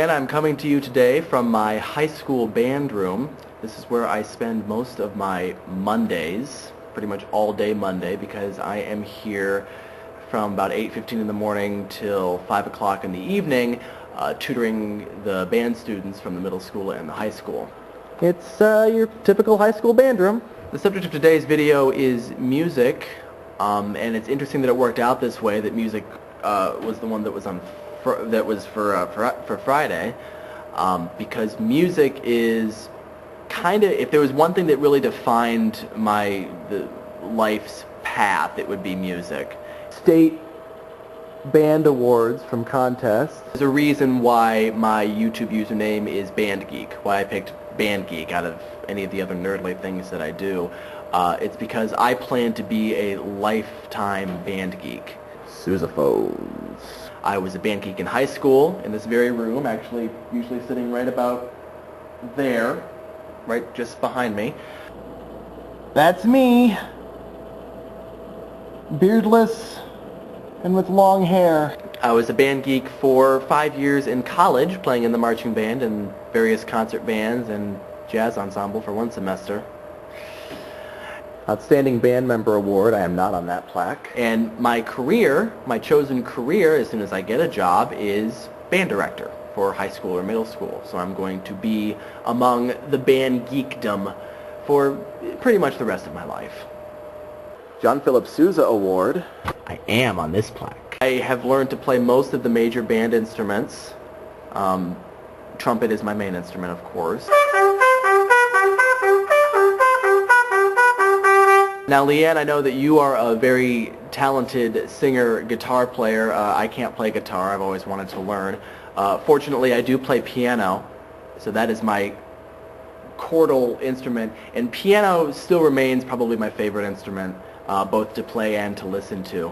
Liane. I'm coming to you today from my high school band room. This is where I spend most of my Mondays, pretty much all day Monday, because I am here from about 8:15 in the morning till 5 o'clock in the evening, tutoring the band students from the middle school and the high school. It's your typical high school band room. The subject of today's video is music, and it's interesting that it worked out this way, that music was the one that was for Friday, because music is kind of, if there was one thing that really defined the life's path, it would be music. State band awards from contests. There's a reason why my YouTube username is Band Geek, why I picked Band Geek out of any of the other nerdly things that I do. It's because I plan to be a lifetime band geek. Sousaphones. I was a band geek in high school, in this very room, actually usually sitting right about there, right just behind me. That's me, beardless and with long hair. I was a band geek for 5 years in college, playing in the marching band and various concert bands and jazz ensemble for one semester. Outstanding Band Member Award, I am not on that plaque. And my career, my chosen career, as soon as I get a job, is band director for high school or middle school. So I'm going to be among the band geekdom for pretty much the rest of my life. John Philip Sousa Award, I am on this plaque. I have learned to play most of the major band instruments. Trumpet is my main instrument, of course. Now, Liane, I know that you are a very talented singer, guitar player. I can't play guitar. I've always wanted to learn. Fortunately, I do play piano, so that is my chordal instrument. And piano still remains probably my favorite instrument, both to play and to listen to.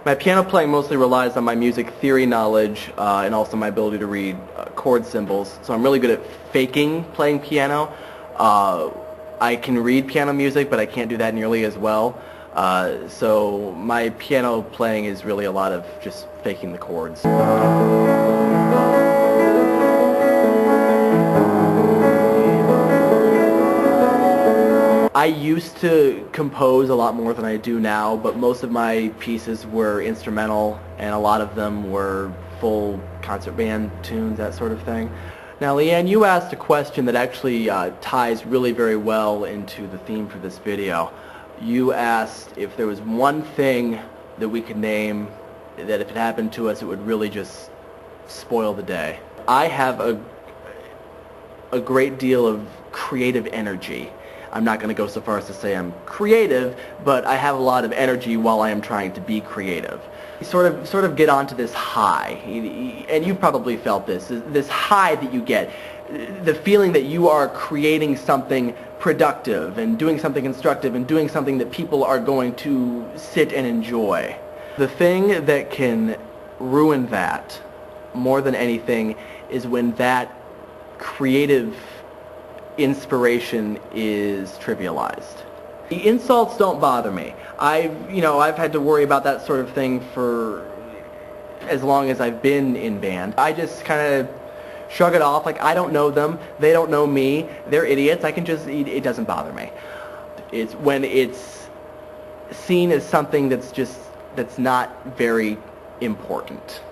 My piano playing mostly relies on my music theory knowledge and also my ability to read chord symbols. So I'm really good at faking playing piano. I can read piano music, but I can't do that nearly as well. So my piano playing is really a lot of just faking the chords. I used to compose a lot more than I do now, but most of my pieces were instrumental, and a lot of them were full concert band tunes, that sort of thing. Now, Liane, you asked a question that actually ties really very well into the theme for this video. You asked if there was one thing that we could name that if it happened to us, it would really just spoil the day. I have a great deal of creative energy. I'm not going to go so far as to say I'm creative, but I have a lot of energy while I am trying to be creative. You sort of get onto this high, and you've probably felt this high that you get, the feeling that you are creating something productive and doing something constructive and doing something that people are going to sit and enjoy. The thing that can ruin that more than anything is when that creative inspiration is trivialized. The insults don't bother me. I've had to worry about that sort of thing for as long as I've been in band. I just kind of shrug it off, like I don't know them, they don't know me, they're idiots, it doesn't bother me. It's when it's seen as something that's not very important.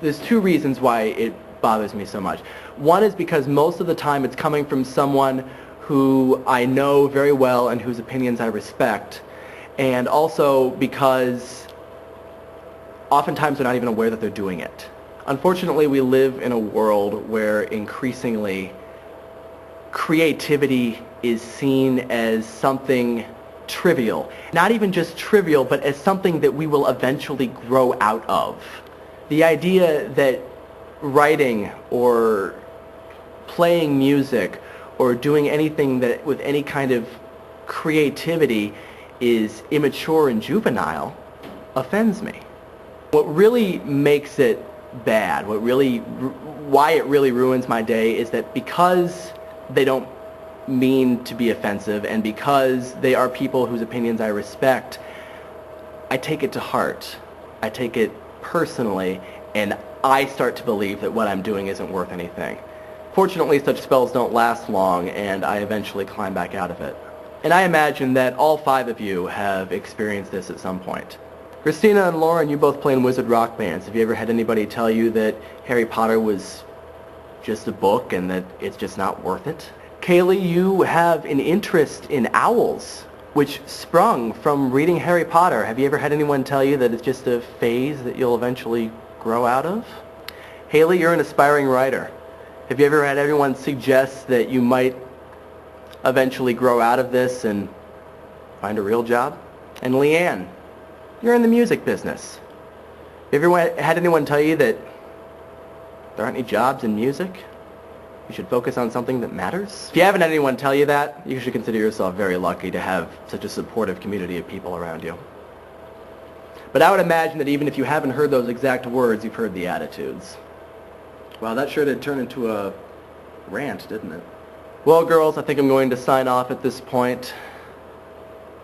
There's two reasons why it bothers me so much. One is because most of the time it's coming from someone who I know very well and whose opinions I respect, and also because oftentimes they're not even aware that they're doing it. Unfortunately, we live in a world where increasingly creativity is seen as something trivial. Not even just trivial, but as something that we will eventually grow out of. The idea that writing or playing music or doing anything that with any kind of creativity is immature and juvenile offends me. What really makes it bad, why it really ruins my day, is that because they don't mean to be offensive and because they are people whose opinions I respect, I take it to heart. I take it personally, and I start to believe that what I'm doing isn't worth anything. Fortunately, such spells don't last long, and I eventually climb back out of it. And I imagine that all 5 of you have experienced this at some point. Christina and Lauren, you both play in wizard rock bands. Have you ever had anybody tell you that Harry Potter was just a book and that it's just not worth it? Kaylee, you have an interest in owls, which sprung from reading Harry Potter. Have you ever had anyone tell you that it's just a phase that you'll eventually grow out of? Haley, you're an aspiring writer. Have you ever had anyone suggest that you might eventually grow out of this and find a real job? And Liane, you're in the music business. Have you ever had anyone tell you that there aren't any jobs in music? You should focus on something that matters? If you haven't had anyone tell you that, you should consider yourself very lucky to have such a supportive community of people around you. But I would imagine that even if you haven't heard those exact words, you've heard the attitudes. Wow, that sure did turn into a rant, didn't it? Well, girls, I think I'm going to sign off at this point.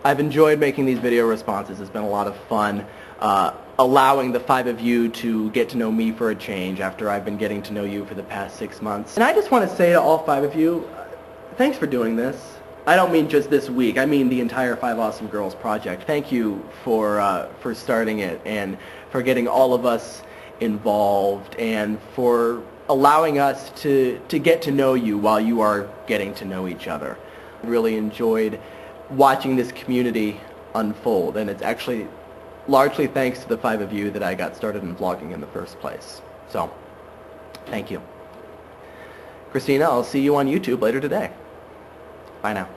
I've enjoyed making these video responses. It's been a lot of fun allowing the 5 of you to get to know me for a change after I've been getting to know you for the past 6 months. And I just want to say to all 5 of you, thanks for doing this. I don't mean just this week. I mean the entire 5 Awesome Girls project. Thank you for starting it and for getting all of us involved and for allowing us to get to know you while you are getting to know each other. I really enjoyed watching this community unfold, and it's actually largely thanks to the 5 of you that I got started in vlogging in the first place. So, thank you. Christina, I'll see you on YouTube later today. Bye now.